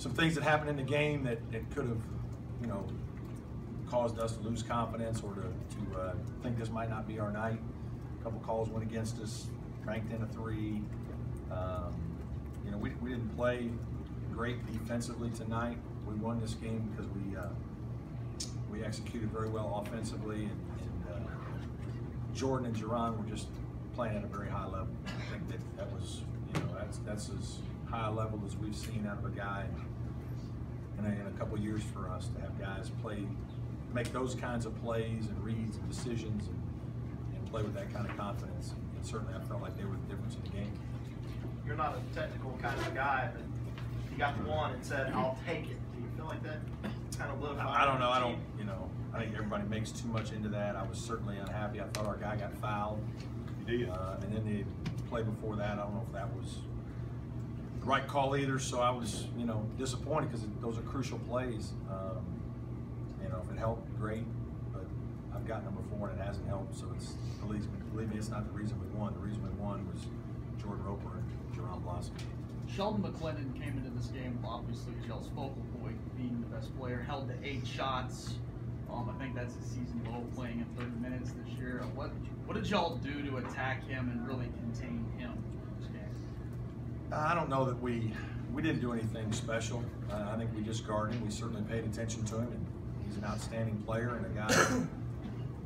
some things that happened in the game that could have, you know, caused us to lose confidence or to think this might not be our night. A couple calls went against us, ranked in a 3. You know, we didn't play great defensively tonight. We won this game because we executed very well offensively, and Jordan and Jerron were just playing at a very high level. I think that was, you know, that's as high a level as we've seen out of a guy in a couple years for us to have guys make those kinds of plays and reads and decisions and play with that kind of confidence. And certainly I felt like they were the difference in the game. You're not a technical kind of guy, but you got the one and said, "I'll take it." Do you feel like that kind of lit a fire? I don't know. You know, I think everybody makes too much into that. I was certainly unhappy. I thought our guy got fouled. He did. And then the play before that, I don't know if that was the right call either. So I was, you know, disappointed because those are crucial plays. You know, if it helped, great. But I've gotten them before and it hasn't helped. So it's, believe me, it's not the reason we won. The reason we won was Jordan Roper and Jerron Blossom. Sheldon McClendon came into this game, obviously Shell's focal point, being the best player, held to 8 shots. I think that's his season low, playing in 30 minutes this year. What did y'all do to attack him and really contain him in this game? I don't know that we didn't do anything special. I think we just guarded him. We certainly paid attention to him, and he's an outstanding player and a guy.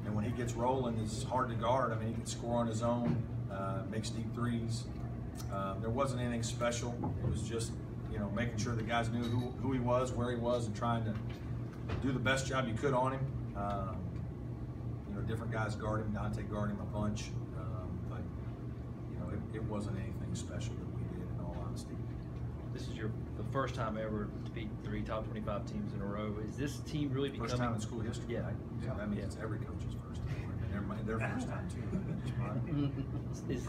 And when he gets rolling, it's hard to guard. I mean, he can score on his own, makes deep threes. There wasn't anything special. It was just, you know, making sure the guys knew who he was, where he was, and trying to do the best job you could on him. You know, different guys guard him. Dante guarded him a bunch, but you know, it wasn't anything special that we did, in all honesty. This is the first time ever to beat 3 top 25 teams in a row. Is this team really becoming... First time in school history, yeah. Right? So that means it's every coach's first time. And their first time too. Is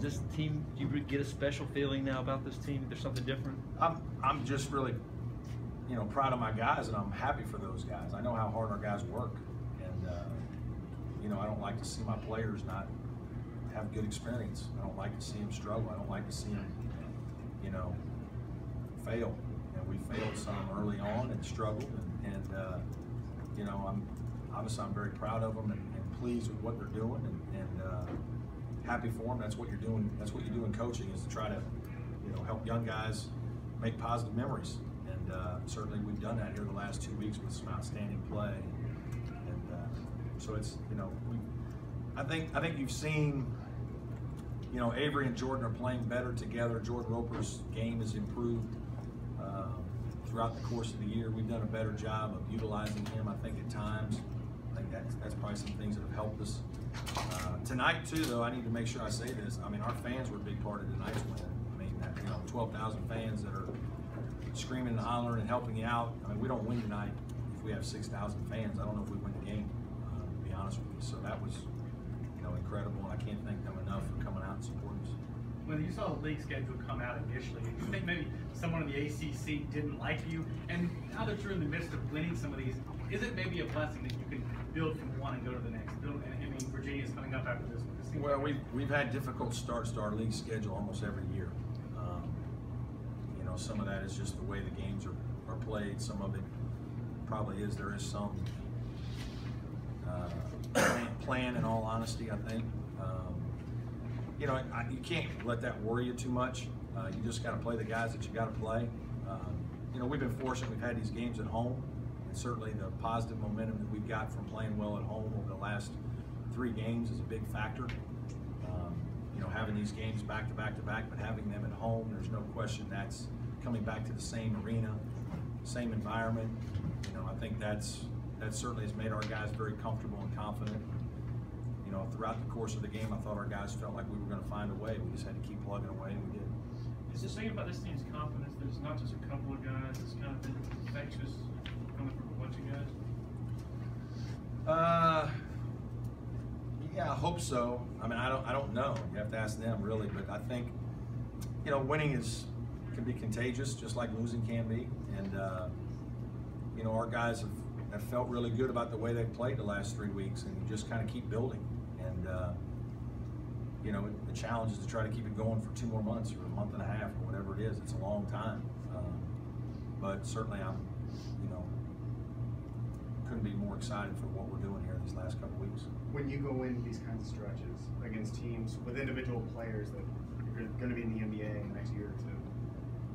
this team, do you get a special feeling now about this team? There's something different? I'm just really, you know, proud of my guys, and I'm happy for those guys. I know how hard our guys work, and you know, I don't like to see my players not have good experience. I don't like to see them struggle. I don't like to see them, you know, fail. And we failed some early on and struggled, and you know, I'm very proud of them and pleased with what they're doing, and happy for them. That's what you're doing. That's what you do in coaching, is to try to, you know, help young guys make positive memories. And certainly we've done that here the last 2 weeks with some outstanding play. And so it's, you know, I think you've seen, you know, Avery and Jordan are playing better together. Jordan Roper's game has improved throughout the course of the year. We've done a better job of utilizing him, I think, at times. I think that's probably some things that have helped us. Tonight, too, though, I need to make sure I say this. I mean, our fans were a big part of tonight's win. I mean, you know, 12,000 fans that are screaming and hollering and helping you out. I mean, we don't win tonight if we have 6,000 fans. I don't know if we win the game, to be honest with you. So that was, you know, incredible, and I can't thank them enough for coming out and supporting us. When you saw the league schedule come out initially, did you think maybe someone in the ACC didn't like you? And now that you're in the midst of winning some of these, is it maybe a blessing that you can build from one and go to the next? I mean, Virginia's coming up after this one. Well, we've had difficult starts to our league schedule almost every year. You know, some of that is just the way the games are played. Some of it probably is. There is some plan, in all honesty, I think. You know, you can't let that worry you too much. You just got to play the guys that you got to play. You know, we've been fortunate. We've had these games at home, and certainly the positive momentum that we've got from playing well at home over the last 3 games is a big factor. You know, having these games back to back to back, but having them at home, there's no question that's coming back to the same arena, same environment. You know, I think that certainly has made our guys very comfortable and confident. You know, throughout the course of the game, I thought our guys felt like we were going to find a way. We just had to keep plugging away, and we did. Is the thing about this team's confidence that it's not just a couple of guys, it's kind of been infectious coming from a bunch of guys? Yeah, I hope so. I mean, I don't know. You have to ask them, really. But I think, you know, winning can be contagious, just like losing can be. And you know, our guys have felt really good about the way they've played the last 3 weeks, and you just kind of keep building. And you know, the challenge is to try to keep it going for 2 more months or a month and a half or whatever it is. It's a long time. but certainly I'm, couldn't be more excited for what we're doing here these last couple weeks. When you go into these kinds of stretches against teams with individual players that are going to be in the NBA in the next year or two,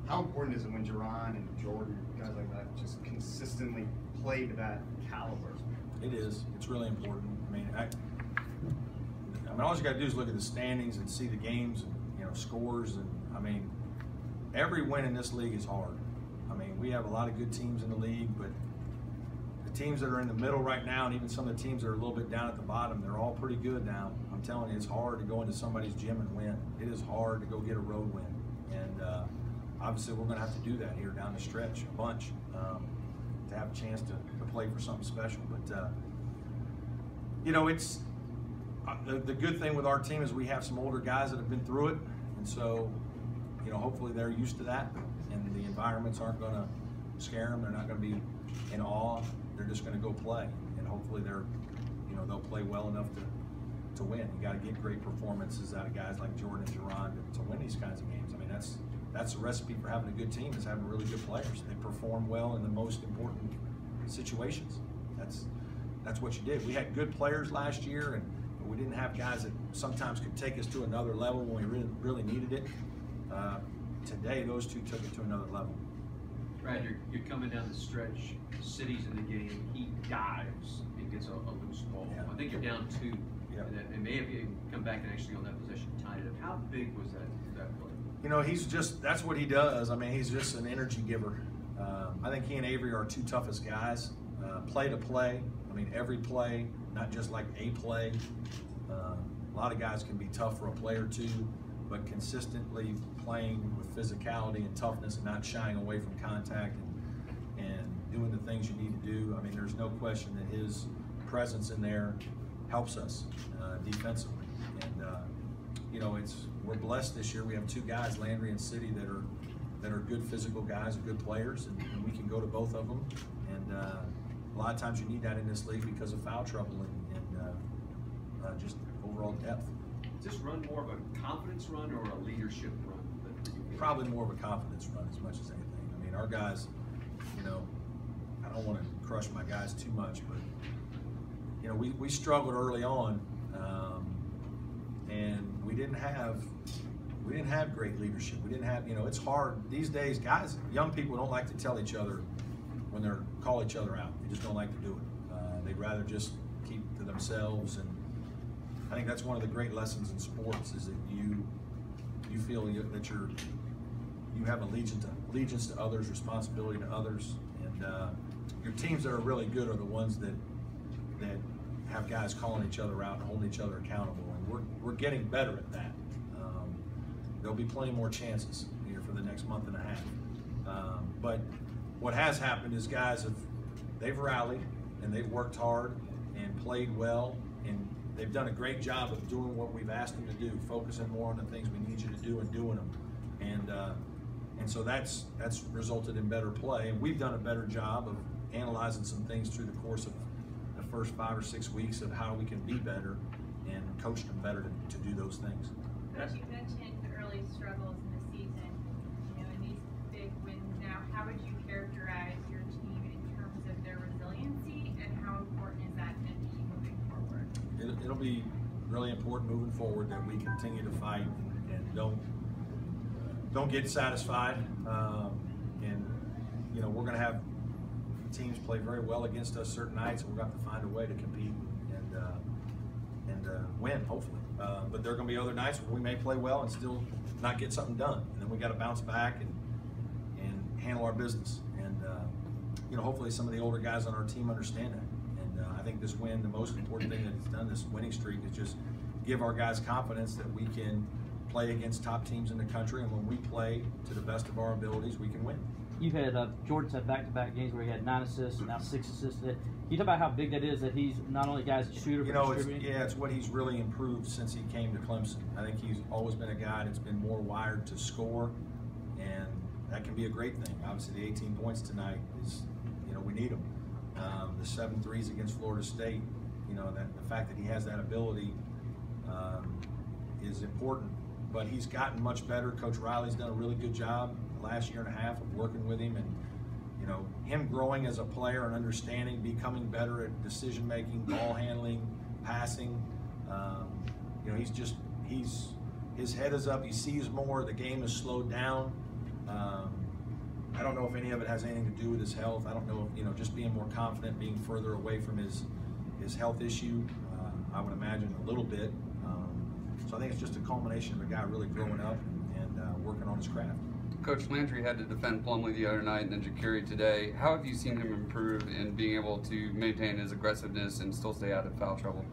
how important is it when Jerron and Jordan, guys like that, just consistently play to that caliber? It is. It's really important. I mean, all you got to do is look at the standings and see the games and scores, and I mean, every win in this league is hard. I mean, we have a lot of good teams in the league, but the teams that are in the middle right now, and even some of the teams that are a little bit down at the bottom, they're all pretty good now. I'm telling you, it's hard to go into somebody's gym and win. It is hard to go get a road win, and obviously we're going to have to do that here down the stretch a bunch to have a chance to play for something special. But it's the good thing with our team is we have some older guys that have been through it, and so hopefully they're used to that, and the environments aren't going to scare them. They're not going to be in awe. They're just going to go play, and hopefully they'll play well enough to win. You got to get great performances out of guys like Jordan and Jerron to win these kinds of games. I mean, that's the recipe for having a good team, is having really good players. They perform well in the most important situations. That's what you did. We had good players last year, and we didn't have guys that sometimes could take us to another level when we really needed it. Today, those two took it to another level. Brad, you're coming down the stretch, City's in the game, he dives and gets a loose ball. Yeah. I think you're down 2, Yeah. and may have even come back and actually on that possession tied it up. How big was that play? That's what he does. I mean, he's just an energy giver. I think he and Avery are our two toughest guys. Play to play, I mean, every play, not just like a play. A lot of guys can be tough for a play or two, but consistently playing with physicality and toughness and not shying away from contact and doing the things you need to do. I mean, there's no question that his presence in there helps us defensively. And we're blessed this year. We have 2 guys, Landry and City, that are good physical guys and good players, and we can go to both of them. And a lot of times you need that in this league because of foul trouble and just overall depth. Is this run more of a confidence run or a leadership run? Probably more of a confidence run as much as anything. I mean, our guys, I don't want to crush my guys too much, but we struggled early on, and we didn't have great leadership. We didn't have, it's hard these days. Guys, young people don't like to tell each other when they're call each other out. They just don't like to do it. They'd rather just keep to themselves, and I think that's one of the great lessons in sports, is that you feel that you have allegiance to others, responsibility to others, and your teams that are really good are the ones that have guys calling each other out and holding each other accountable, and we're getting better at that. There'll be plenty more chances here for the next month and a half, but what has happened is guys they've rallied and they've worked hard and played well, and they've done a great job of doing what we've asked them to do, focusing more on the things we need you to do and doing them. And so that's resulted in better play. And we've done a better job of analyzing some things through the course of the first 5 or 6 weeks of how we can be better and coach them better to do those things. Coach, you mentioned the early struggles in the season, in these big wins now. How would you characterize your team in terms of their resiliency, and how important is that going to be moving forward? It'll be really important moving forward that we continue to fight and don't get satisfied. We're going to have teams play very well against us certain nights, and we're going to have to find a way to compete and win, hopefully. But there are going to be other nights where we may play well and still not get something done, and then we got to bounce back and handle our business. And hopefully some of the older guys on our team understand that. And I think this win, the most important thing that it's done, this winning streak, is just give our guys confidence that we can play against top teams in the country, and when we play to the best of our abilities, we can win. You've had Jordan's had back-to-back games where he had 9 assists and now 6 assists. Can you talk about how big that is, that he's not only a guy's shooter, but distributing? It's what he's really improved since he came to Clemson. I think he's always been a guy that's been more wired to score, and that can be a great thing. Obviously, the 18 points tonight is, we need him. The 7 threes against Florida State, the fact that he has that ability is important. But he's gotten much better. Coach Riley's done a really good job the last year and a half of working with him you know, him growing as a player and understanding, becoming better at decision making, ball handling, passing. You know, his head is up. He sees more. The game is slowed down. I don't know if any of it has anything to do with his health. I don't know if, you know, just being more confident, being further away from his health issue. I would imagine a little bit. So I think it's just a culmination of a guy really growing up and working on his craft. Coach Landry had to defend Plumlee the other night and then Ja'Carry today. How have you seen him improve in being able to maintain his aggressiveness and still stay out of foul trouble?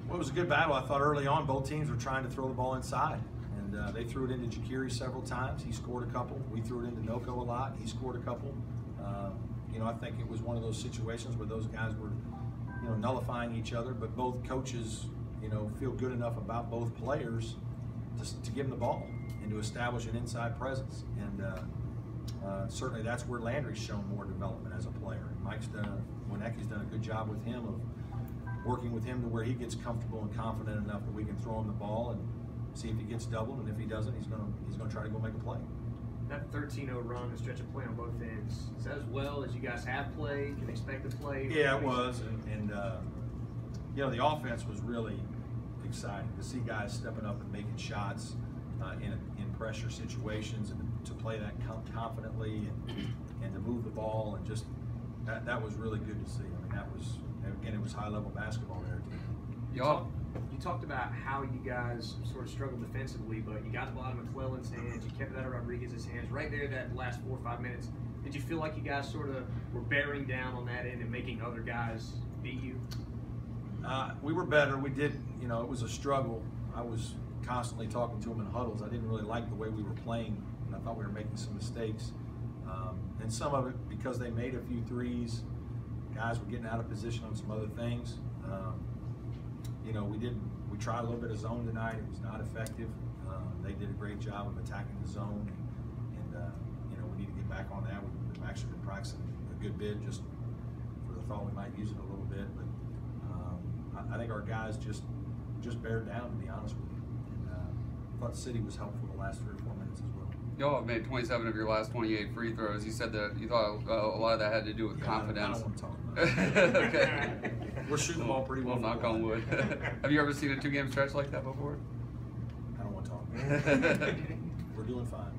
Well, it was a good battle. I thought early on both teams were trying to throw the ball inside. And they threw it into Ja'Carry several times. He scored a couple. We threw it into Noko a lot. He scored a couple. You know, I think it was one of those situations where those guys were, you know, nullifying each other, but both coaches, you know, feel good enough about both players to give them the ball and to establish an inside presence. And certainly that's where Landry's shown more development as a player. Wienecke's done a good job with him of working with him to where he gets comfortable and confident enough that we can throw him the ball and see if he gets doubled, and if he doesn't, he's gonna try to go make a play. That 13-0 run, the stretch of play on both ends, is that as well as you guys have played, can expect to play? Yeah, it was, and you know, the offense was really exciting to see guys stepping up and making shots in pressure situations, and to play that confidently and to move the ball, and just that was really good to see. I mean, that was, again, it was high-level basketball there. You talked about how you guys sort of struggled defensively, but you got the ball out of McClellan's hands, you kept it out of Rodriguez's hands. Right there, that last 4 or 5 minutes, did you feel like you guys sort of were bearing down on that end and making other guys beat you? We were better. We did, you know, it was a struggle. I was constantly talking to them in huddles. I didn't really like the way we were playing, and I thought we were making some mistakes. And some of it because they made a few threes. Guys were getting out of position on some other things. You know, we tried a little bit of zone tonight. It was not effective. They did a great job of attacking the zone, and you know, we need to get back on that. We've actually been practicing a good bit just for the thought we might use it a little bit, but I think our guys just bared down, to be honest with you. And I thought City was helpful the last 3 or 4 minutes as well. Y'all have made 27 of your last 28 free throws. You said that you thought a lot of that had to do with confidence. I don't want to talk about it. Okay. We're shooting the ball pretty well. Knock on wood. Have you ever seen a 2-game stretch like that before? I don't want to talk about it. We're doing fine.